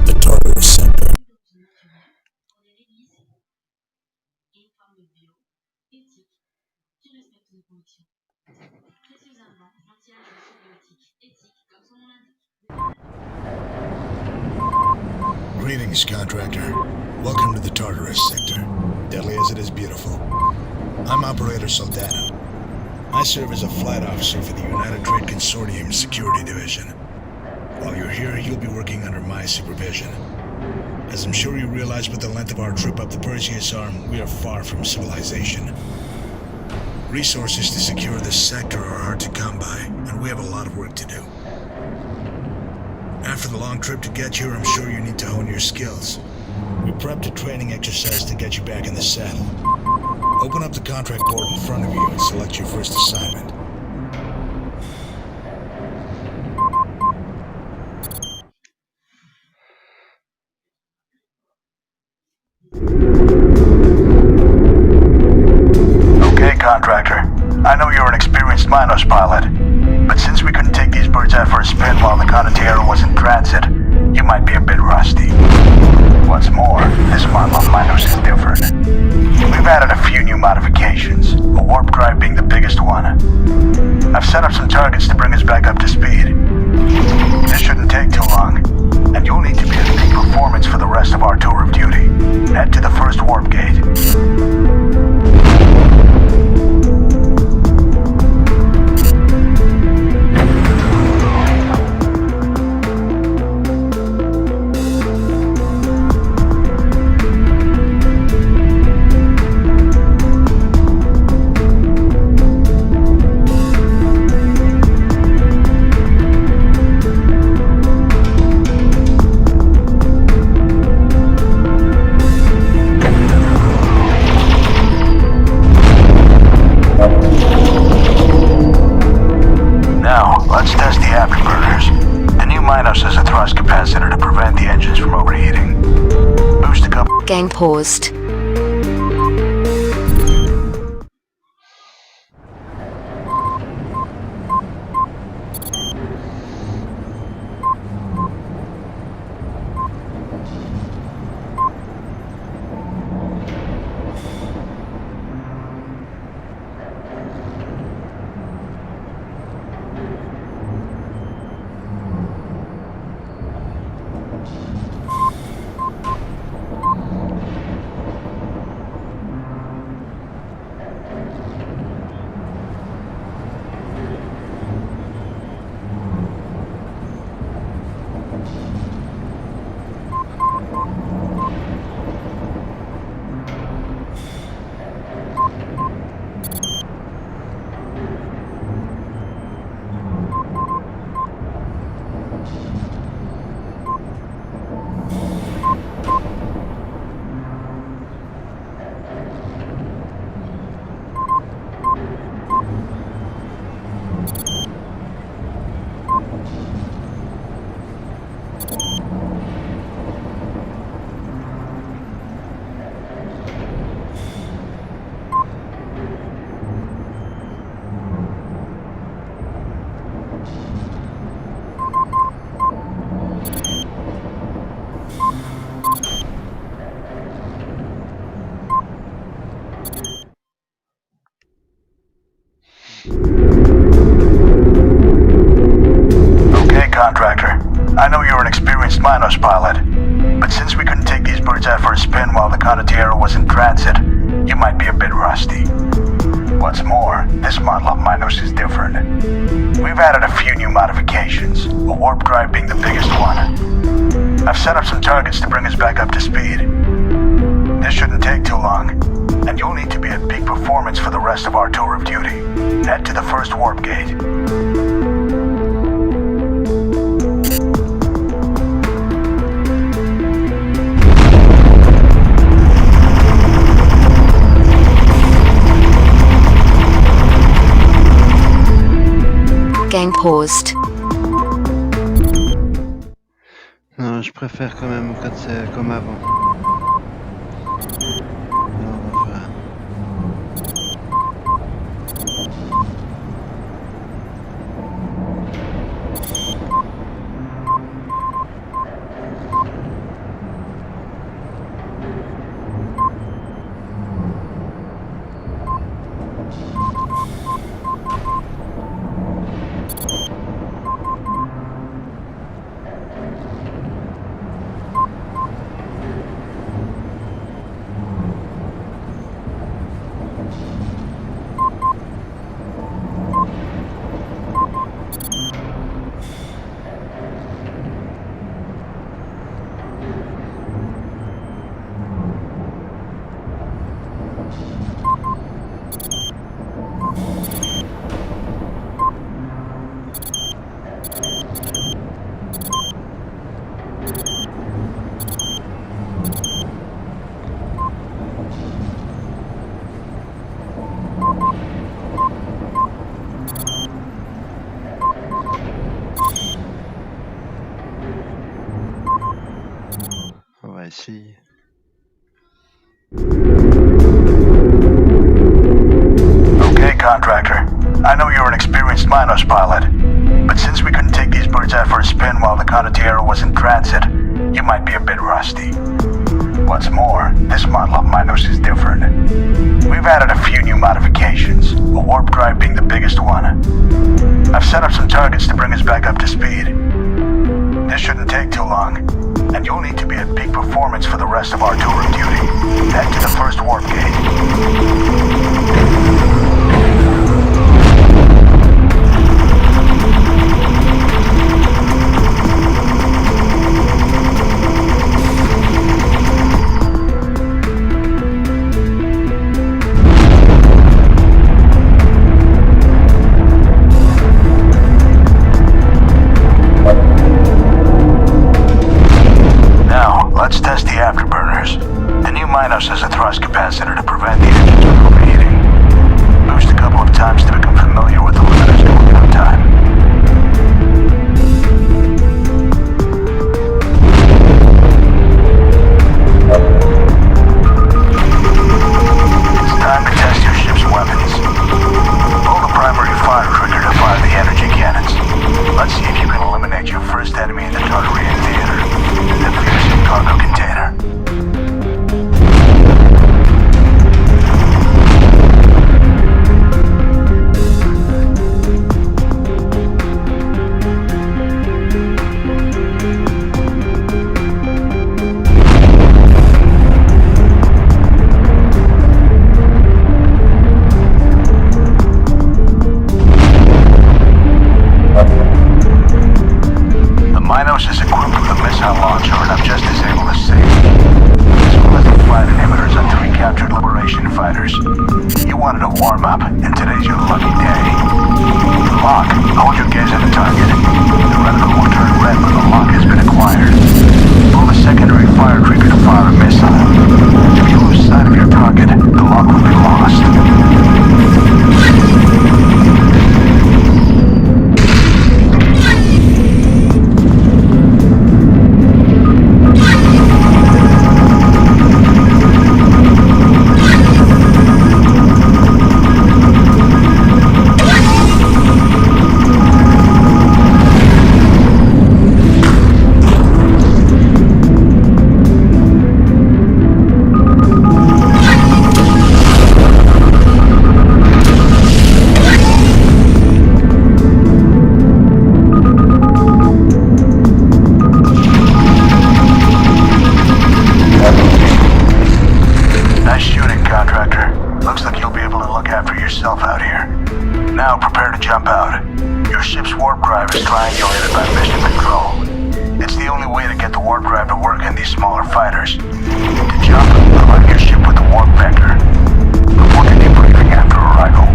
The Tartarus Sector. Greetings, Contractor. Welcome to the Tartarus Sector, deadly as it is beautiful. I'm Operator Soldano. I serve as a flight officer for the United Trade Consortium Security Division. While you're here, you'll be working under my supervision. As I'm sure you realize with the length of our trip up the Perseus Arm, we are far from civilization. Resources to secure this sector are hard to come by, and we have a lot of work to do. After the long trip to get here, I'm sure you need to hone your skills. We prepped a training exercise to get you back in the saddle. Open up the contract board in front of you and select your first assignment. Okay, Contractor. I know you're an experienced Minos pilot, but since we couldn't take these birds out for a spin while the Condottiero was in transit, you might be a bit rusty. What's more, this model of Minos is different. We've added a few new modifications, a warp drive being the biggest one. I've set up some targets to bring us back up to speed. This shouldn't take too long, and you'll need to be at peak performance for the rest of our tour of duty. Head to the first warp gate. Gang paused. Contractor. I know you're an experienced Minos pilot, but since we couldn't take these birds out for a spin while the Condottiero was in transit, you might be a bit rusty. What's more, this model of Minos is different. We've added a few new modifications, a warp drive being the biggest one. I've set up some targets to bring us back up to speed. This shouldn't take too long, and you'll need to be at peak performance for the rest of our tour of duty. Head to the first warp gate. Game paused. Non, je préfère quand même quand c'est comme avant. Alors, on va faire... On va essayer. Okay, Contractor. I know you're an experienced Minos pilot, but since we couldn't take these birds out for a spin while the Condottiero was in transit, you might be a bit rusty. What's more, this model of Minos is different. We've added a few new modifications, a warp drive being the biggest one. I've set up some targets to bring us back up to speed. This shouldn't take too long, and you'll need to be at peak performance for the rest of our tour of duty. Head to the first warp gate. Let's test the afterburners. The new Minos has a thrust capacitor to prevent the engines from overheating. warp drive is triangulated by mission control. It's the only way to get the warp drive to work in these smaller fighters. To jump, align your ship with the warp vector. Report to debriefing after arrival.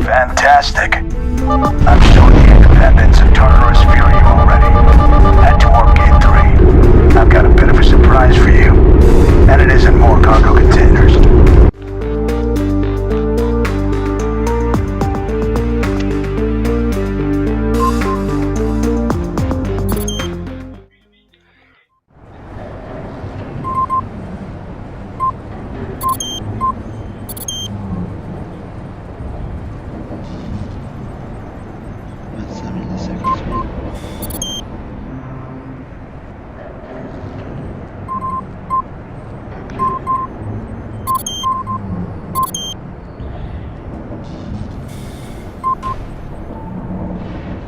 Fantastic. I'm showing the independence of Tartarus Fury already. Head to Warp Gate 3. I've got a bit of a surprise for you. And it isn't more cargo containers.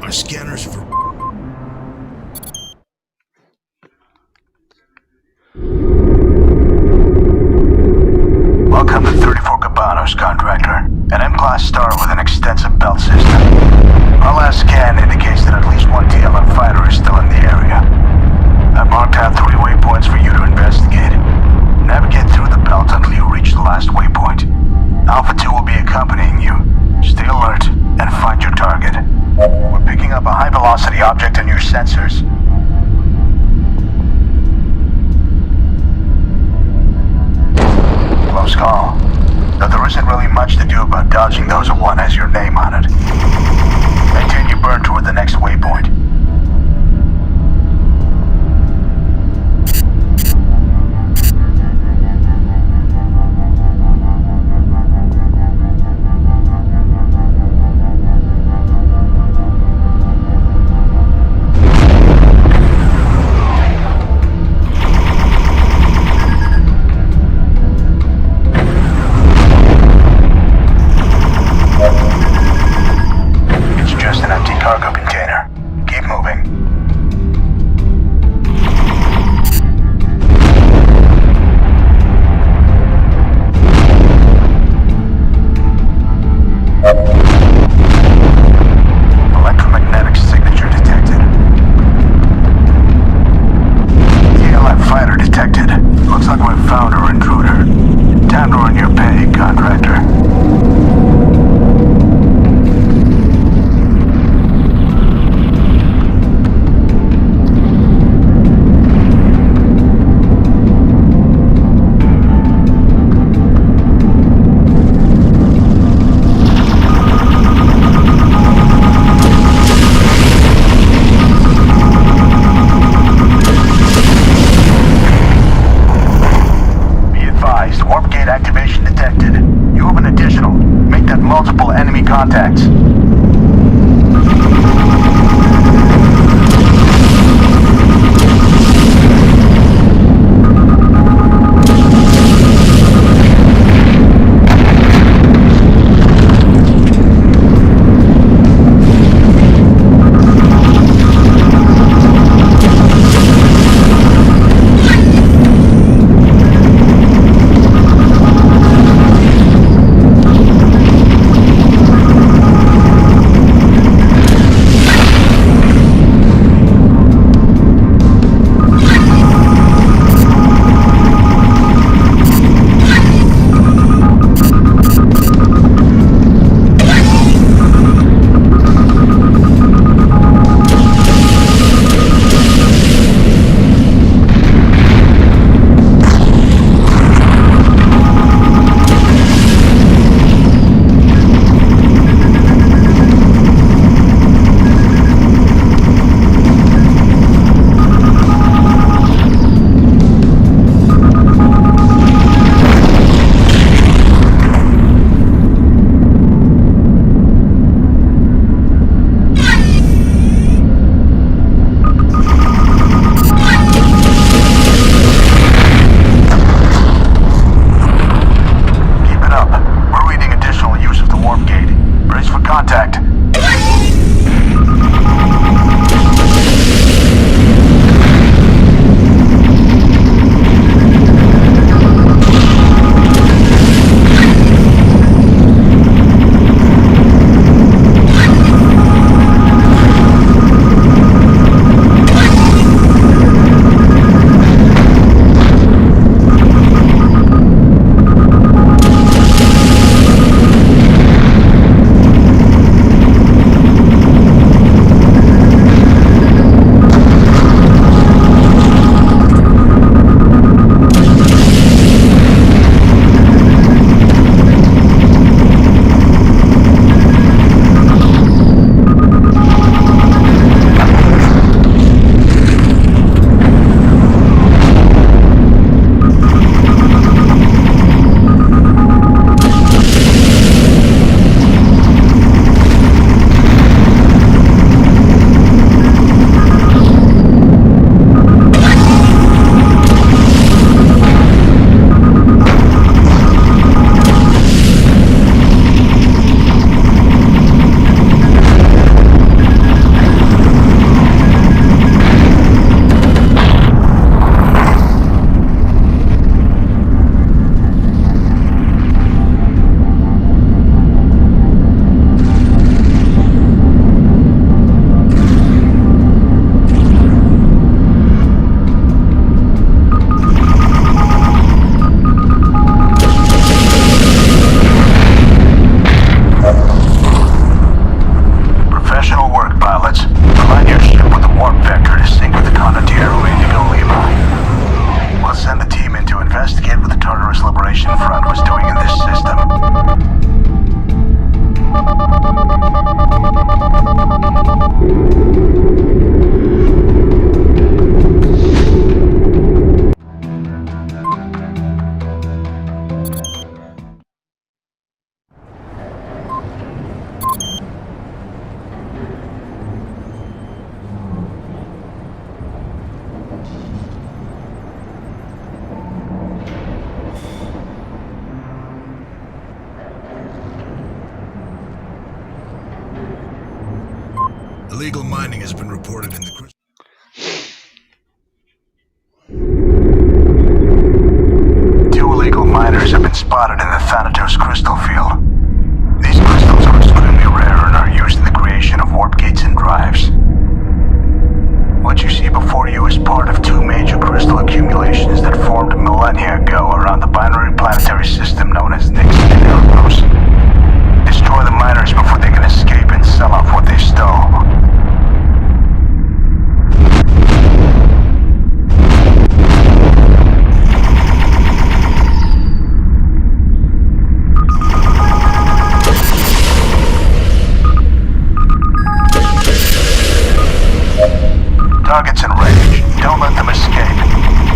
Our scanners have... Welcome to 34 Cabanos, Contractor. An M-Class star with an extensive belt system. Our last scan indicates that at least one TLM fighter is still in the area. I've marked out 3 waypoints for you to investigate. Navigate through the belt until you reach the last waypoint. Alpha 2 will be accompanying you. Stay alert and find your target. We're picking up a high-velocity object in your sensors. Close call. Though there isn't really much to do about dodging those that one has your name on it. Maintain your burn toward the next waypoint. Contacts. illegal mining has been reported in the crystal. Two illegal miners have been spotted in the Thanatos crystal field. These crystals are extremely rare and are used in the creation of warp gates and drives. What you see before you is part of two major crystal accumulations that formed millennia ago around the binary planetary system known as Nixon and Erebos. Destroy the miners before they can escape and sell off what they stole. Targets in range. Don't let them escape.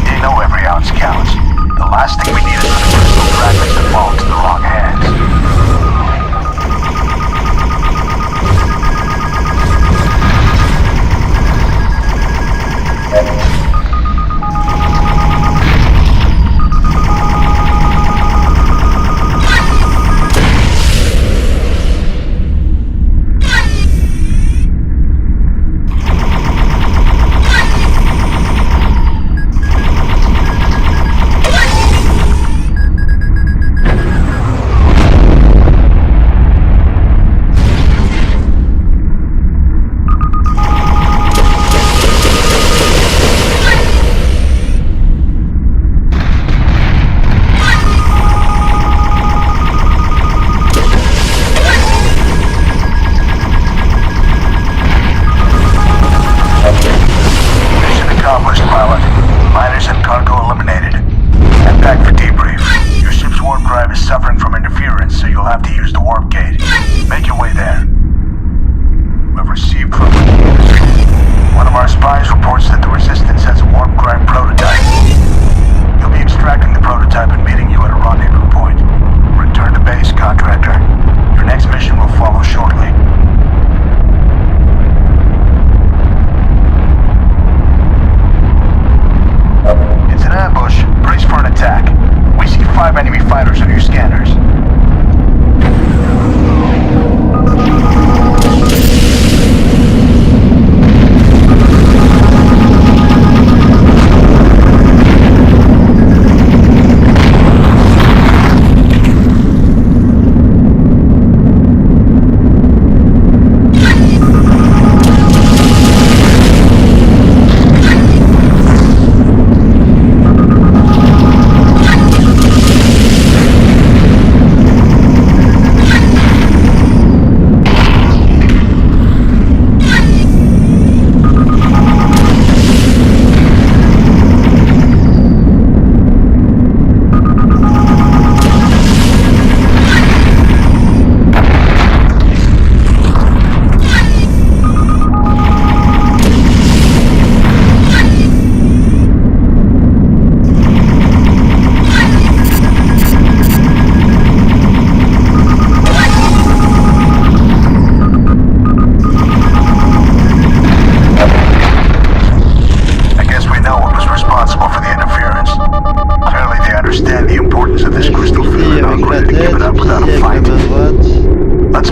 They know every ounce counts. The last thing we need is for the crystal fragments to fall into the wrong hands. Accomplished, pilot. Miners and cargo eliminated. Head back for debrief. Your ship's warp drive is suffering from interference, so you'll have to use the warp gate. Make your way there. We've received trouble. One of our spies reports that the Resistance has a warp drive prototype. He'll be extracting the prototype and meeting you at a rendezvous point. Return to base, Contractor. Your next mission will follow shortly. It's an ambush. Brace for an attack. We see 5 enemy fighters on your scanners.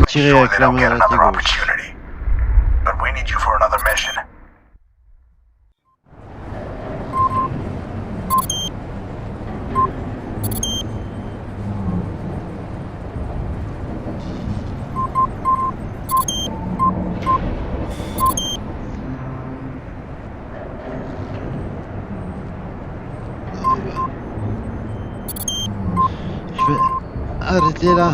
Tirer avec la main à la gauche. But we need you for another mission. Je vais arrêter là.